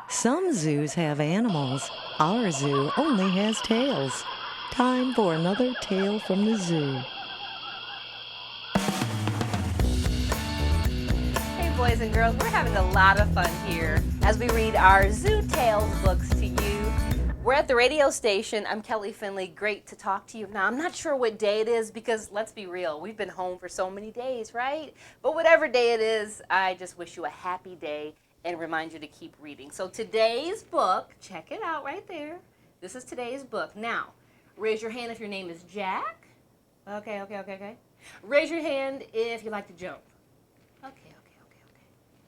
Some zoos have animals. Our zoo only has tails. Time for another tale from the zoo. Hey boys and girls, we're having a lot of fun here as we read our Zoo Tales books to you. We're at the radio station. I'm Kelly Finley. Great to talk to you. Now, I'm not sure what day it is because let's be real, we've been home for so many days, right? But whatever day it is, I just wish you a happy day and remind you to keep reading. So today's book, check it out right there. This is today's book. Now, raise your hand if your name is Jack. Okay. Raise your hand if you like to jump. Okay.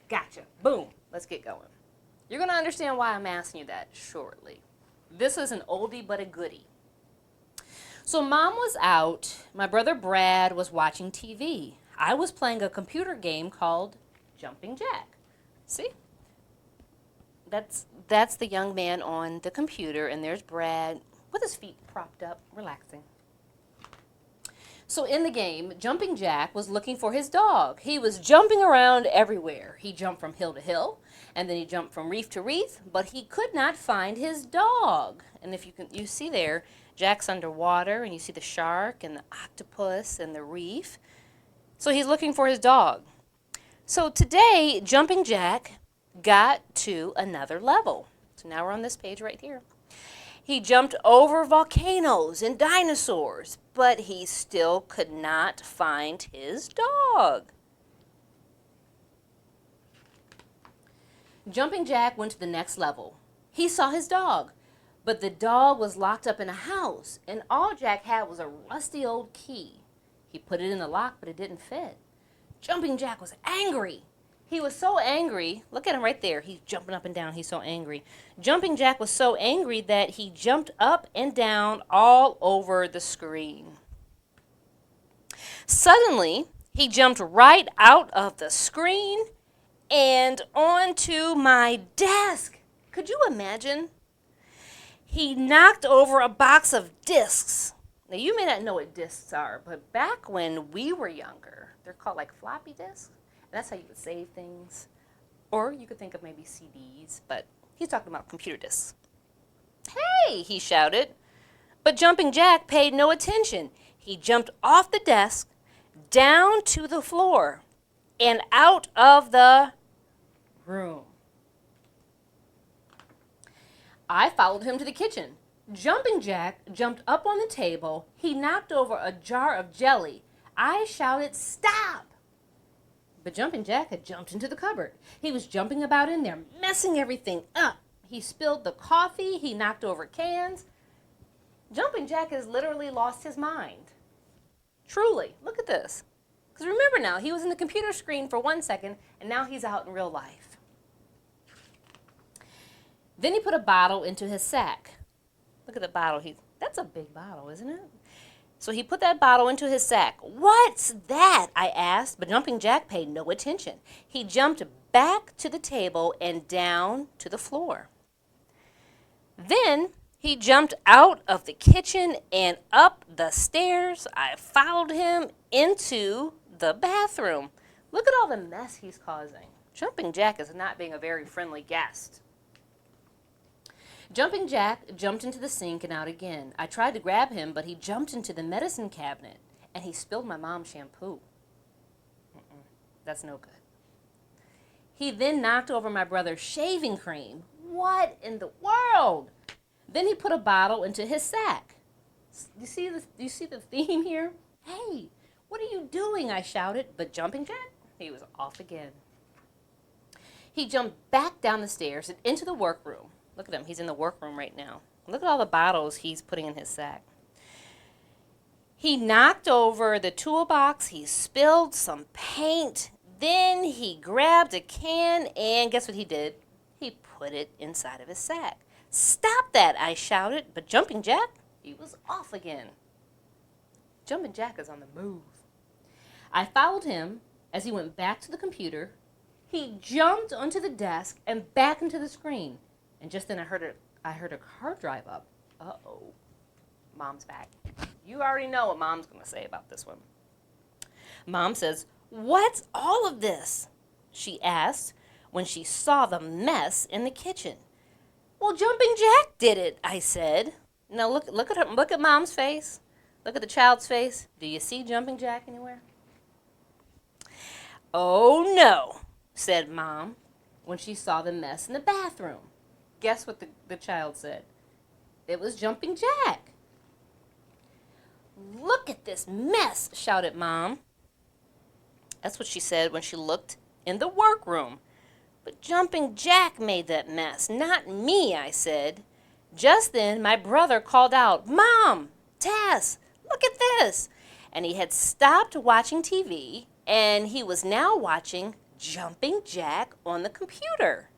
Gotcha. Boom. Let's get going. You're going to understand why I'm asking you that shortly. This is an oldie but a goodie. So Mom was out. My brother Brad was watching TV. I was playing a computer game called Jumping Jack. See? That's the young man on the computer, and there's Brad with his feet propped up, relaxing. So in the game, Jumping Jack was looking for his dog. He was jumping around everywhere. He jumped from hill to hill, and then he jumped from reef to reef, but he could not find his dog. And if you see there, Jack's underwater, and you see the shark and the octopus and the reef. So he's looking for his dog. So today, Jumping Jack got to another level. So now we're on this page right here. He jumped over volcanoes and dinosaurs, but he still could not find his dog. Jumping Jack went to the next level. He saw his dog, but the dog was locked up in a house, and all Jack had was a rusty old key. He put it in the lock, but it didn't fit. Jumping Jack was angry. He was so angry. Look at him right there. He's jumping up and down. He's so angry. Jumping Jack was so angry that he jumped up and down all over the screen. Suddenly, he jumped right out of the screen and onto my desk. Could you imagine? He knocked over a box of discs. Now, you may not know what discs are, but back when we were younger, they're called like floppy disks. That's how you would save things. Or you could think of maybe CDs, but he's talking about computer disks. Hey, he shouted. But Jumping Jack paid no attention. He jumped off the desk, down to the floor, and out of the room. I followed him to the kitchen. Jumping Jack jumped up on the table. He knocked over a jar of jelly. I shouted, "Stop!" But Jumping Jack had jumped into the cupboard. He was jumping about in there, messing everything up. He spilled the coffee. He knocked over cans. Jumping Jack has literally lost his mind. Truly. Look at this. Because remember now, he was in the computer screen for 1 second, and now he's out in real life. Then he put a bottle into his sack. Look at the bottle. That's a big bottle, isn't it? So he put that bottle into his sack. "What's that?" I asked, but Jumping Jack paid no attention. He jumped back to the table and down to the floor. Then he jumped out of the kitchen and up the stairs. I followed him into the bathroom. Look at all the mess he's causing. Jumping Jack is not being a very friendly guest. Jumping Jack jumped into the sink and out again. I tried to grab him, but he jumped into the medicine cabinet, and he spilled my mom's shampoo. That's no good. He then knocked over my brother's shaving cream. What in the world? Then he put a bottle into his sack. You see the theme here? "Hey, what are you doing?" I shouted, but Jumping Jack, he was off again. He jumped back down the stairs and into the workroom. Look at him. He's in the workroom right now. Look at all the bottles he's putting in his sack. He knocked over the toolbox. He spilled some paint. Then he grabbed a can, and guess what he did? He put it inside of his sack. "Stop that!" I shouted, but Jumping Jack, he was off again. Jumping Jack is on the move. I followed him as he went back to the computer. He jumped onto the desk and back into the screen. And just then I heard a car drive up. Uh-oh. Mom's back. You already know what Mom's going to say about this one. Mom says, "What's all of this?" she asked when she saw the mess in the kitchen. Well, Jumping Jack did it, I said. Now look at her, look at Mom's face. Look at the child's face. Do you see Jumping Jack anywhere? Oh no, said Mom when she saw the mess in the bathroom. Guess what the child said? It was Jumping Jack. Look at this mess, shouted Mom. That's what she said when she looked in the workroom. But Jumping Jack made that mess, not me, I said. Just then, my brother called out, Mom, Tess, look at this. And he had stopped watching TV, and he was now watching Jumping Jack on the computer.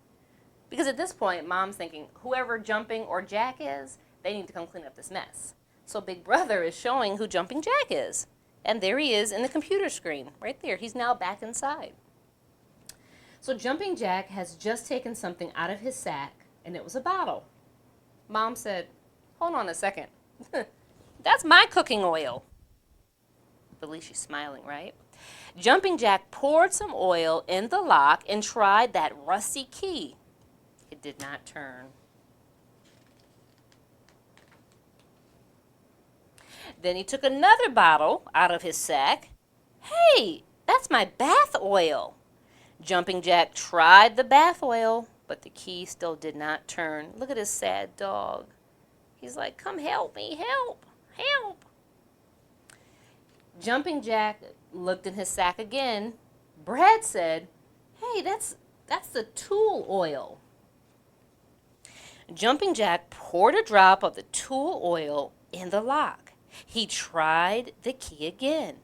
Because at this point, Mom's thinking, whoever Jumping or Jack is, they need to come clean up this mess. So Big Brother is showing who Jumping Jack is. And there he is in the computer screen, right there. He's now back inside. So Jumping Jack has just taken something out of his sack, and it was a bottle. Mom said, hold on a second. That's my cooking oil. But at least she's smiling, right? Jumping Jack poured some oil in the lock and tried that rusty key. It did not turn. Then he took another bottle out of his sack. Hey, that's my bath oil. Jumping Jack tried the bath oil, but the key still did not turn. Look at his sad dog. He's like, come help me, help, help. Jumping Jack looked in his sack again. Brad said, hey, that's the tool oil. Jumping Jack poured a drop of the tool oil in the lock. He tried the key again.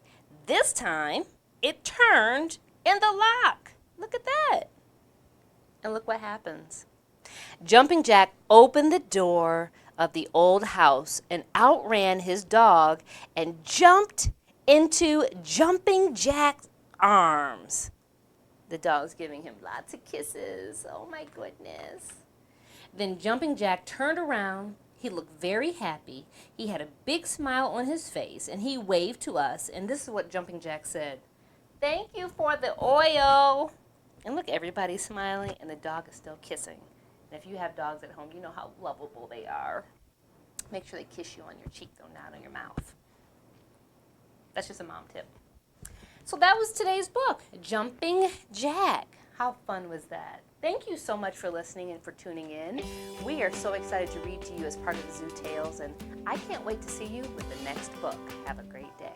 This time, it turned in the lock. Look at that. And look what happens. Jumping Jack opened the door of the old house and outran his dog and jumped into Jumping Jack's arms. The dog's giving him lots of kisses. Oh my goodness. Then Jumping Jack turned around. He looked very happy. He had a big smile on his face and he waved to us. And this is what Jumping Jack said. Thank you for the oil. And look, everybody's smiling and the dog is still kissing. And if you have dogs at home, you know how lovable they are. Make sure they kiss you on your cheek, though, not on your mouth. That's just a mom tip. So that was today's book, Jumping Jack. How fun was that? Thank you so much for listening and for tuning in. We are so excited to read to you as part of the Zoo Tales, and I can't wait to see you with the next book. Have a great day.